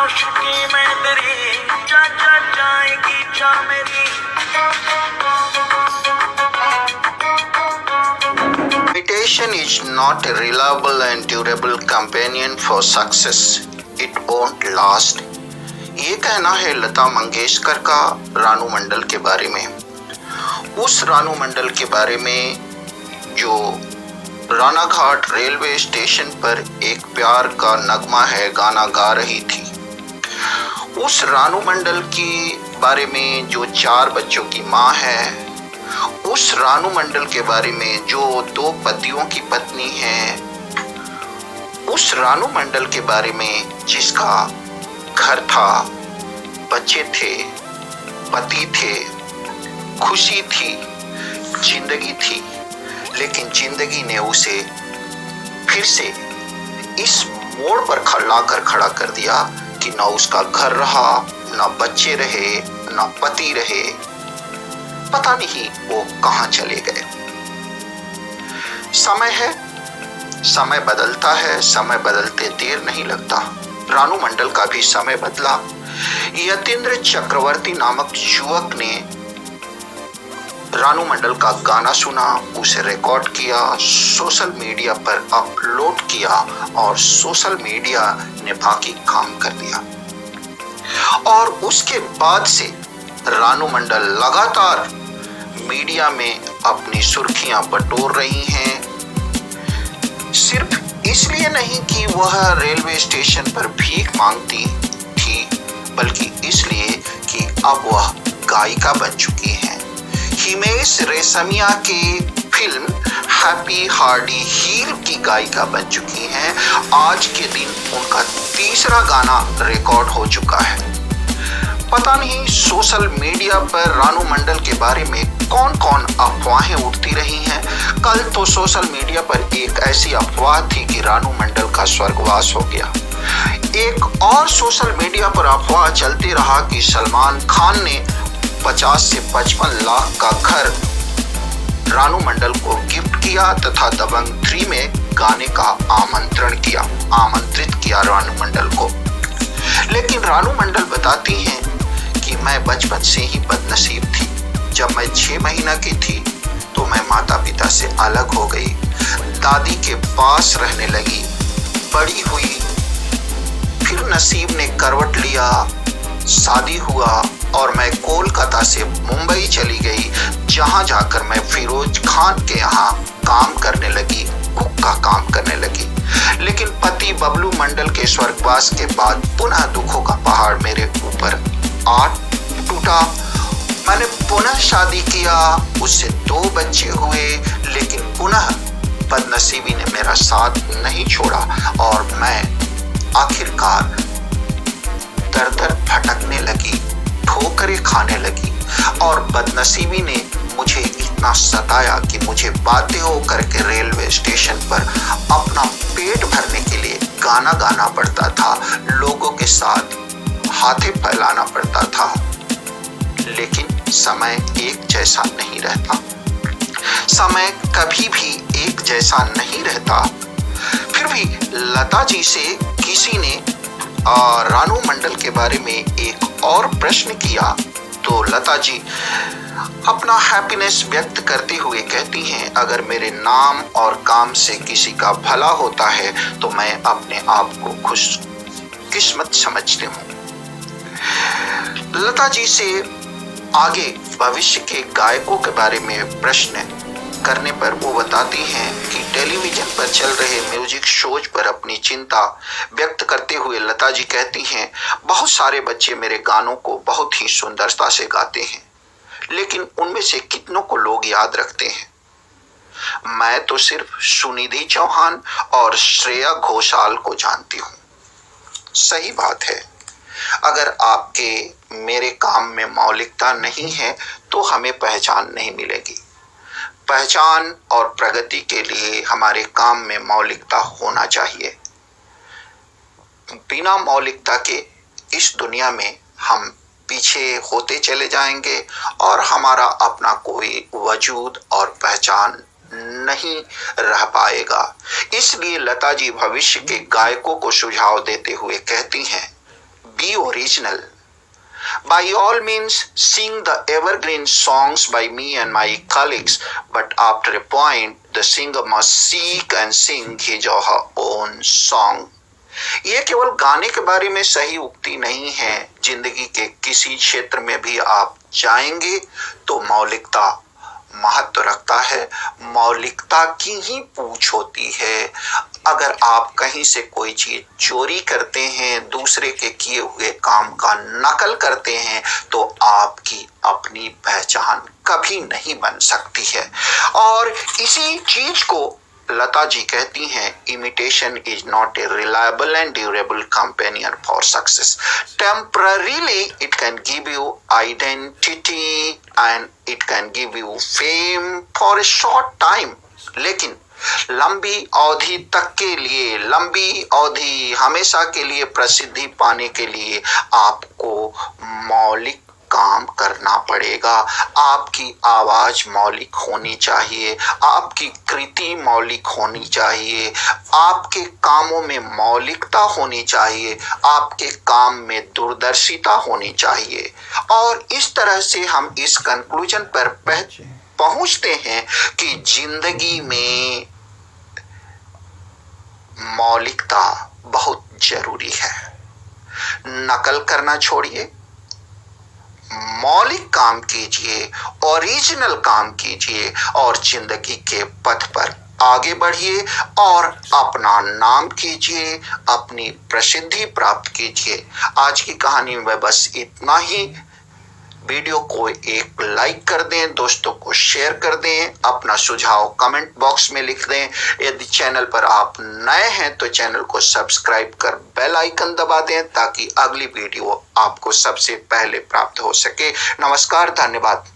आशिकी में तेरी जा जा जाएगी जा मेरी। Imitation is not a reliable and durable companion for success. It won't last. ये कहना है लता मंगेशकर का रानू मंडल के बारे में। उस रानू मंडल के बारे में जो रानाघाट रेलवे स्टेशन पर एक प्यार का नगमा है गाना गा रही थी। उस रानू मंडल के बारे में जो 4 बच्चों की माँ है। उस रानू मंडल के बारे में जो 2 पतियों की पत्नी है। उस रानू मंडल के बारे में जिसका घर था, बच्चे थे, पति थे, खुशी थी, जिंदगी थी, लेकिन जिंदगी ने उसे फिर से इस मोड़ पर खड़ा कर दिया कि न उसका घर रहा, न बच्चे रहे, न पति रहे। पता नहीं वो कहां चले गए। समय है, समय बदलता है, समय बदलते देर नहीं लगता। रानू मंडल का भी समय बदला। यतीन्द्र चक्रवर्ती नामक युवक ने रानू मंडल का गाना सुना, उसे रिकॉर्ड किया, सोशल मीडिया पर अपलोड किया और सोशल मीडिया ने बाकी काम कर दिया। और उसके बाद से रानू मंडल लगातार मीडिया में अपनी सुर्खियां बटोर रही हैं। सिर्फ इसलिए नहीं कि वह रेलवे स्टेशन पर भीख मांगती थी, बल्कि इसलिए कि अब वह गायिका बन चुकी हैं। हिमेश रेशमिया के फिल्म हैप्पी हार्डी हील की गायिका बन चुकी हैं। आज के दिन उनका 3रा गाना रिकॉर्ड हो चुका है। पता नहीं सोशल मीडिया पर रानू मंडल के बारे में कौन कौन अफवाहें उठती रही हैं। कल तो सोशल मीडिया पर एक ऐसी अफवाह थी कि रानू मंडल का स्वर्गवास हो गया। एक और सोशल मीडिया पर अफवाह चलती रहा कि सलमान खान ने 50 से 55 लाख का घर रानू मंडल को गिफ्ट किया तथा दबंग 3 में गाने का आमंत्रित किया रानू मंडल को। लेकिन रानू मंडल बताती हैं कि मैं बचपन से ही बदनसीब थी। जब मैं 6 महीना की थी तो मैं माता पिता से अलग हो गई, दादी के पास रहने लगी, बड़ी हुई, फिर नसीब ने करवट लिया, शादी हुआ और मैं कोलकाता से मुंबई चली गई, जहां जाकर मैं फिरोज खान के यहाँ काम करने लगी, कुक का काम करने लगी। लेकिन पति बबलू मंडल के स्वर्गवास के बाद पुनः दुखों का पहाड़ मेरे ऊपर आ टूटा। मैंने पुनः शादी किया, उससे 2 बच्चे हुए, लेकिन पुनः बदनसीबी ने मेरा साथ नहीं छोड़ा और मैं आखिरकार दर भटकने लगी, ठोकरें खाने लगी और बदनसीबी ने मुझे इतना सताया कि मुझे बाध्य होकर के रेलवे स्टेशन पर अपना पेट भरने के लिए गाना गाना पड़ता था, लोगों के साथ हाथे फैलाना पड़ता था। लेकिन समय एक जैसा नहीं रहता, समय कभी भी एक जैसा नहीं रहता। फिर भी लता जी से किसी ने रानू मंडल के बारे में एक और प्रश्न किया तो लता जी अपना हैप्पीनेस व्यक्त करते हुए कहती हैं, अगर मेरे नाम और काम से किसी का भला होता है तो मैं अपने आप को खुशकिस्मत समझती हूँ। लता जी से आगे भविष्य के गायकों के बारे में प्रश्न करने पर वो बताती हैं कि टेलीविजन पर चल रहे म्यूजिक शोज पर अपनी चिंता व्यक्त करते हुए लता जी कहती हैं, बहुत सारे बच्चे मेरे गानों को बहुत ही सुंदरता से गाते हैं, लेकिन उनमें से कितनों को लोग याद रखते हैं। मैं तो सिर्फ सुनिधि चौहान और श्रेया घोषाल को जानती हूँ। सही बात है, अगर आपके मेरे काम में मौलिकता नहीं है तो हमें पहचान नहीं मिलेगी। पहचान और प्रगति के लिए हमारे काम में मौलिकता होना चाहिए। बिना मौलिकता के इस दुनिया में हम पीछे होते चले जाएंगे और हमारा अपना कोई वजूद और पहचान नहीं रह पाएगा। इसलिए लता जी भविष्य के गायकों को सुझाव देते हुए कहती हैं, be original. By all means, sing the evergreen songs by me and my colleagues, but after a point, the singer must seek and sing his or her own song. ये केवल गाने के बारे में सही उक्ति नहीं है। जिंदगी के किसी क्षेत्र में भी आप जाएंगे तो मौलिकता महत्व रखता है। मौलिकता की ही पूछ होती है। अगर आप कहीं से कोई चीज चोरी करते हैं, दूसरे के किए हुए काम का नकल करते हैं, तो आपकी अपनी पहचान कभी नहीं बन सकती है। और इसी चीज को लता जी कहती हैं, imitation is not a reliable and durable companion for success. Temporarily it can give you identity and it can give you fame for a short time. लेकिन लंबी अवधि तक के लिए, लंबी अवधि हमेशा के लिए प्रसिद्धि पाने के लिए आपको मौलिक काम करना पड़ेगा। आपकी आवाज मौलिक होनी चाहिए, आपकी कृति मौलिक होनी चाहिए, आपके कामों में मौलिकता होनी चाहिए, आपके काम में दूरदर्शिता होनी चाहिए। और इस तरह से हम इस कंक्लूजन पर पहुंचते हैं कि जिंदगी में मौलिकता बहुत जरूरी है। नकल करना छोड़िए, मौलिक काम कीजिए, ओरिजिनल काम कीजिए और जिंदगी के पथ पर आगे बढ़िए और अपना नाम कीजिए, अपनी प्रसिद्धि प्राप्त कीजिए। आज की कहानी में बस इतना ही। वीडियो को एक लाइक कर दें, दोस्तों को शेयर कर दें, अपना सुझाव कमेंट बॉक्स में लिख दें। यदि चैनल पर आप नए हैं तो चैनल को सब्सक्राइब कर बेल आइकन दबा दें ताकि अगली वीडियो आपको सबसे पहले प्राप्त हो सके। नमस्कार, धन्यवाद।